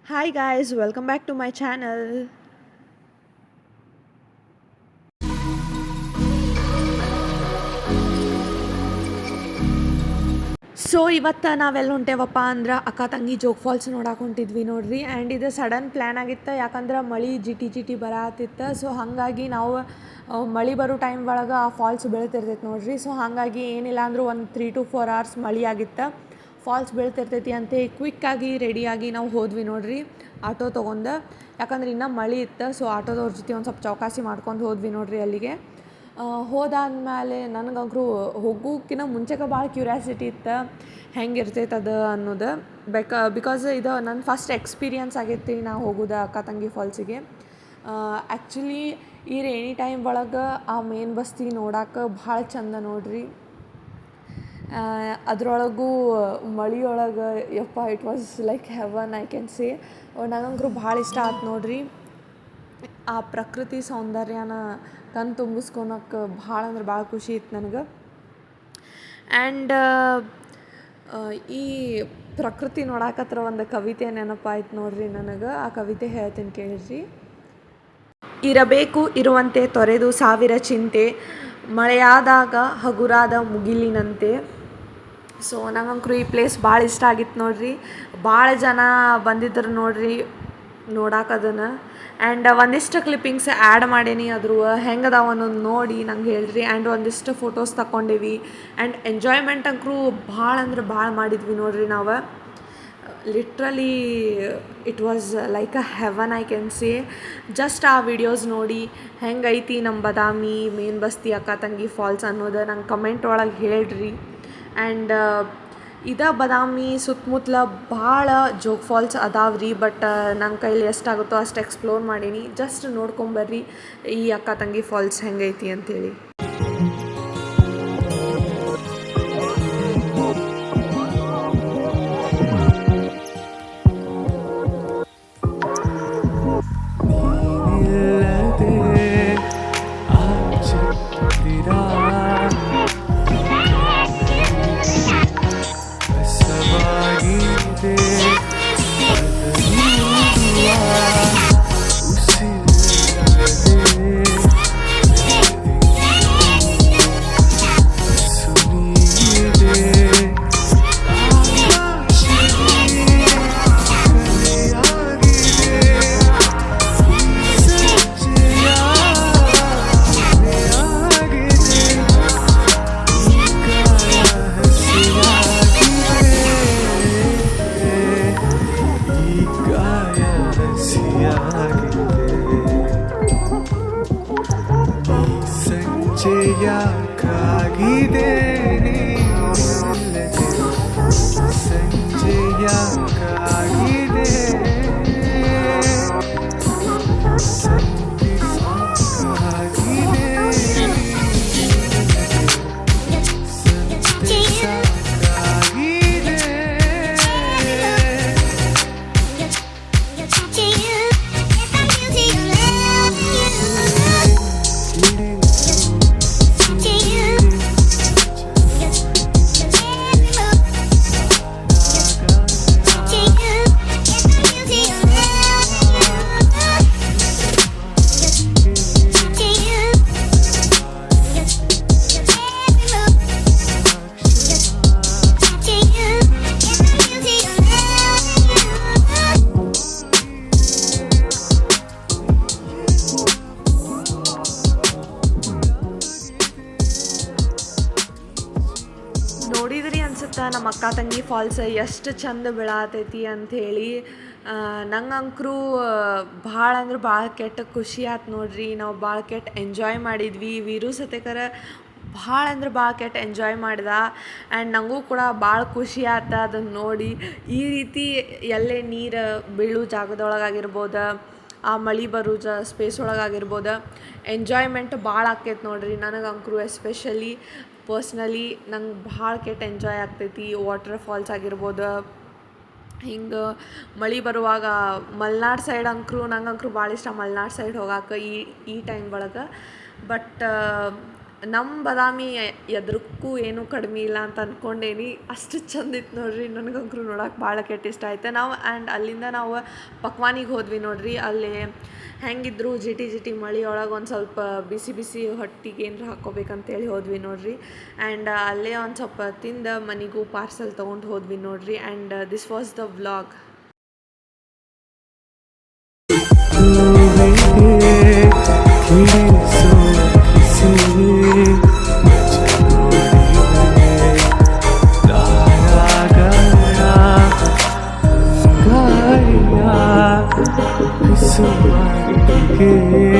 Hi guys, welcome back to my channel. So ಇವತ್ತು ನಾವೆಲ್ಲ ಹೊಂಟೇವಪ್ಪ ಅಂದ್ರೆ ಅಕ್ಕ ತಂಗಿ ಜೋಗ್ ಫಾಲ್ಸ್ ನೋಡಕ್ಕೆ ಹೊಂಟಿದ್ವಿ ನೋಡ್ರಿ. ಆ್ಯಂಡ್ ಇದು ಸಡನ್ ಪ್ಲ್ಯಾನ್ ಆಗಿತ್ತು, ಯಾಕಂದ್ರೆ ಮಳೆ ಜಿಟಿ ಜಿಟಿ ಬರತ್ತಿತ್ತು. ಸೊ ಹಾಗಾಗಿ ನಾವು ಮಳೆ ಬರೋ ಟೈಮ್ ಒಳಗೆ ಆ ಫಾಲ್ಸ್ ಬೀಳ್ತಿರ್ತೈತೆ ನೋಡ್ರಿ. ಸೊ ಹಾಗಾಗಿ ಏನಿಲ್ಲ ಅಂದರೂ ಒಂದು 3 to 4 hours ಮಳೆ ಆಗಿತ್ತು. ಫಾಲ್ಸ್ ಬೀಳ್ತಿರ್ತೈತಿ ಅಂತ ಕ್ವಿಕ್ಕಾಗಿ ರೆಡಿಯಾಗಿ ನಾವು ಹೋದ್ವಿ ನೋಡ್ರಿ ಆಟೋ ತೊಗೊಂಡು. ಯಾಕಂದ್ರೆ ಇನ್ನೂ ಮಳೆ ಇತ್ತು. ಸೊ ಆಟೋದವ್ರ ಜೊತೆ ಒಂದು ಸ್ವಲ್ಪ ಚೌಕಾಸಿ ಮಾಡ್ಕೊಂಡು ಹೋದ್ವಿ ನೋಡ್ರಿ ಅಲ್ಲಿಗೆ. ಹೋದಾದ್ಮೇಲೆ ನನಗಂತೂ ಹೋಗೋಕ್ಕಿಂತ ಮುಂಚೆಗೆ ಭಾಳ ಕ್ಯೂರಿಯಾಸಿಟಿ ಇತ್ತು, ಹೆಂಗಿರ್ತೈತೆ ಅದು ಅನ್ನೋದು. ಬಿಕಾಸ್ ಇದು ನನ್ನ ಫಸ್ಟ್ ಎಕ್ಸ್ಪೀರಿಯನ್ಸ್ ಆಗೈತಿ ನಾ ಹೋಗೋದು ಅಕ್ಕ ತಂಗಿ ಫಾಲ್ಸಿಗೆ. ಆ್ಯಕ್ಚುಲಿ ಈ ರೇನಿ ಟೈಮ್ ಒಳಗೆ ಆ ಮೇನ್ ಬಸ್ತಿ ನೋಡಕ್ಕೆ ಭಾಳ ಚಂದ ನೋಡ್ರಿ. ಅದರೊಳಗೂ ಮಳೆಯೊಳಗೆ ಯಪ್ಪ, it was like heaven I can say. ನನಗಂತೂ ಭಾಳ ಇಷ್ಟ ಆಯ್ತು ನೋಡ್ರಿ. ಆ ಪ್ರಕೃತಿ ಸೌಂದರ್ಯನ ಕಣ್ಣು ತುಂಬಿಸ್ಕೊಳಕ್ಕೆ ಭಾಳ ಅಂದ್ರೆ ಭಾಳ ಖುಷಿ ಇತ್ತು ನನಗೆ. ಆ್ಯಂಡ್ ಈ ಪ್ರಕೃತಿ ನೋಡಾಕತ್ರ ಒಂದು ಕವಿತೆ ನೆನಪಾಯ್ತು ನೋಡ್ರಿ ನನಗೆ. ಆ ಕವಿತೆ ಹೇಳ್ತೀನಿ ಕೇಳಿರಿ. ಇರಬೇಕು ಇರುವಂತೆ ತೊರೆದು ಸಾವಿರ ಚಿಂತೆ, ಮಳೆಯಾದಾಗ ಹಗುರಾದ ಮುಗಿಲಿನಂತೆ. ಸೊ ನಂಗಂಕರು ಈ ಪ್ಲೇಸ್ ಭಾಳ ಇಷ್ಟ ಆಗಿತ್ತು ನೋಡ್ರಿ. ಭಾಳ ಜನ ಬಂದಿದ್ರು ನೋಡ್ರಿ ನೋಡಾಕದನ್ನು. ಆ್ಯಂಡ್ ಒಂದಿಷ್ಟು ಕ್ಲಿಪ್ಪಿಂಗ್ಸ್ ಆ್ಯಡ್ ಮಾಡೀನಿ, ಅದ್ರ ಹೆಂಗದಾವ ಅನ್ನೋದು ನೋಡಿ ನಂಗೆ ಹೇಳ್ರಿ. ಆ್ಯಂಡ್ ಒಂದಿಷ್ಟು ಫೋಟೋಸ್ ತಗೊಂಡೇವಿ. ಆ್ಯಂಡ್ ಎಂಜಾಯ್ಮೆಂಟ್ ಅಂಕರು ಭಾಳ ಅಂದ್ರೆ ಭಾಳ ಮಾಡಿದ್ವಿ ನೋಡ್ರಿ ನಾವು. Literally it was like a heaven I can say. Just ಆ ವಿಡಿಯೋಸ್ ನೋಡಿ ಹೆಂಗೈತಿ ನಮ್ಮ ಬದಾಮಿ ಮೇನ್ ಬಸ್ತಿ ಅಕ್ಕ ತಂಗಿ ಫಾಲ್ಸ್ ಅನ್ನೋದು ನಂಗೆ ಕಮೆಂಟ್ ಒಳಗೆ ಹೇಳ್ರಿ. ಆ್ಯಂಡ್ ಬದಾಮಿ ಸುತ್ತಮುತ್ತಲ ಭಾಳ ಜೋಗ್ ಫಾಲ್ಸ್ ಅದಾವ್ರಿ. ಬಟ್ ನನ್ನ ಕೈಲಿ ಎಷ್ಟಾಗುತ್ತೋ ಅಷ್ಟು ಎಕ್ಸ್ಪ್ಲೋರ್ ಮಾಡೀನಿ. ಜಸ್ಟ್ ನೋಡ್ಕೊಂಬರ್ರಿ ಈ ಅಕ್ಕ ತಂಗಿ ಫಾಲ್ಸ್ ಹೆಂಗೈತಿ ಅಂಥೇಳಿ. ನೋಡಿದ್ರಿ ಅನ್ಸುತ್ತೆ ನಮ್ಮ ಅಕ್ಕ ತಂಗಿ ಫಾಲ್ಸ್ ಎಷ್ಟು ಚಂದ ಬೀಳಾತೈತಿ ಅಂಥೇಳಿ. ನಂಗಂಕರೂ ಭಾಳ ಅಂದ್ರೆ ಭಾಳ ಕೆಟ್ಟ ಖುಷಿ ಆಯ್ತು ನೋಡ್ರಿ. ನಾವು ಭಾಳ ಕೆಟ್ಟ ಎಂಜಾಯ್ ಮಾಡಿದ್ವಿ. ವೀರು ಸತೆಕರ ಭಾಳ ಅಂದ್ರೆ ಭಾಳ ಕೆಟ್ಟ ಎಂಜಾಯ್ ಮಾಡ್ದೆ. ಆ್ಯಂಡ್ ನನಗೂ ಕೂಡ ಭಾಳ ಖುಷಿ ಆಯ್ತು ಅದನ್ನು ನೋಡಿ. ಈ ರೀತಿ ಎಲ್ಲೇ ನೀರು ಬೀಳೋ ಜಾಗದೊಳಗಾಗಿರ್ಬೋದು, ಆ ಮಳೆ ಬರೋ ಸ್ಪೇಸ್ ಒಳಗಾಗಿರ್ಬೋದು, ಎಂಜಾಯ್ಮೆಂಟ್ ಭಾಳ ಆಕೈತೆ ನೋಡ್ರಿ. ನನಗಂಕರು ಎಸ್ಪೆಷಲಿ ಪರ್ಸ್ನಲಿ ನಂಗೆ ಭಾಳ ಕೆಟ್ಟ ಎಂಜಾಯ್ ಆಗ್ತೈತಿ. ವಾಟರ್ ಫಾಲ್ಸ್ ಆಗಿರ್ಬೋದು, ಹಿಂಗೆ ಮಳೆ ಬರುವಾಗ ಮಲೆನಾಡು ಸೈಡ್ ನಂಗಂಕರು ಭಾಳ ಇಷ್ಟ ಮಲೆನಾಡು ಸೈಡ್ ಹೋಗಕ್ಕೆ ಈ ಟೈಮ್ ಒಳಗೆ. ಬಟ್ ನಮ್ಮ ಬಾದಾಮಿ ಎದ್ರಕ್ಕೂ ಏನೂ ಕಡಿಮೆ ಇಲ್ಲ ಅಂತ ಅಂದ್ಕೊಂಡೇನಿ. ಅಷ್ಟು ಚಂದ ಇತ್ತು ನೋಡ್ರಿ, ನನಗಂಕರು ನೋಡಕ್ಕೆ ಭಾಳ ಕೆಟ್ಟ ಇಷ್ಟ ಆಯ್ತು. ನಾವು ಅಲ್ಲಿಂದ ನಾವು ಪಕ್ವಾನಿಗೆ ಹೋದ್ವಿ ನೋಡ್ರಿ. ಅಲ್ಲಿ ಹೆಂಗಿದ್ರು ಜಿಟಿ ಮಳೆಯೊಳಗೆ ಒಂದು ಸ್ವಲ್ಪ ಬಿಸಿ ಬಿಸಿ ಹೊಟ್ಟಿಗೆ ಏನರ ಹಾಕ್ಕೋಬೇಕಂತೇಳಿ ಹೋದ್ವಿ ನೋಡ್ರಿ. ಆ್ಯಂಡ್ ಅಲ್ಲೇ ಒಂದು ಸ್ವಲ್ಪ ತಿಂದು ಮನೆಗೂ ಪಾರ್ಸಲ್ ತೊಗೊಂಡು ಹೋದ್ವಿ ನೋಡ್ರಿ. And this was the vlog. के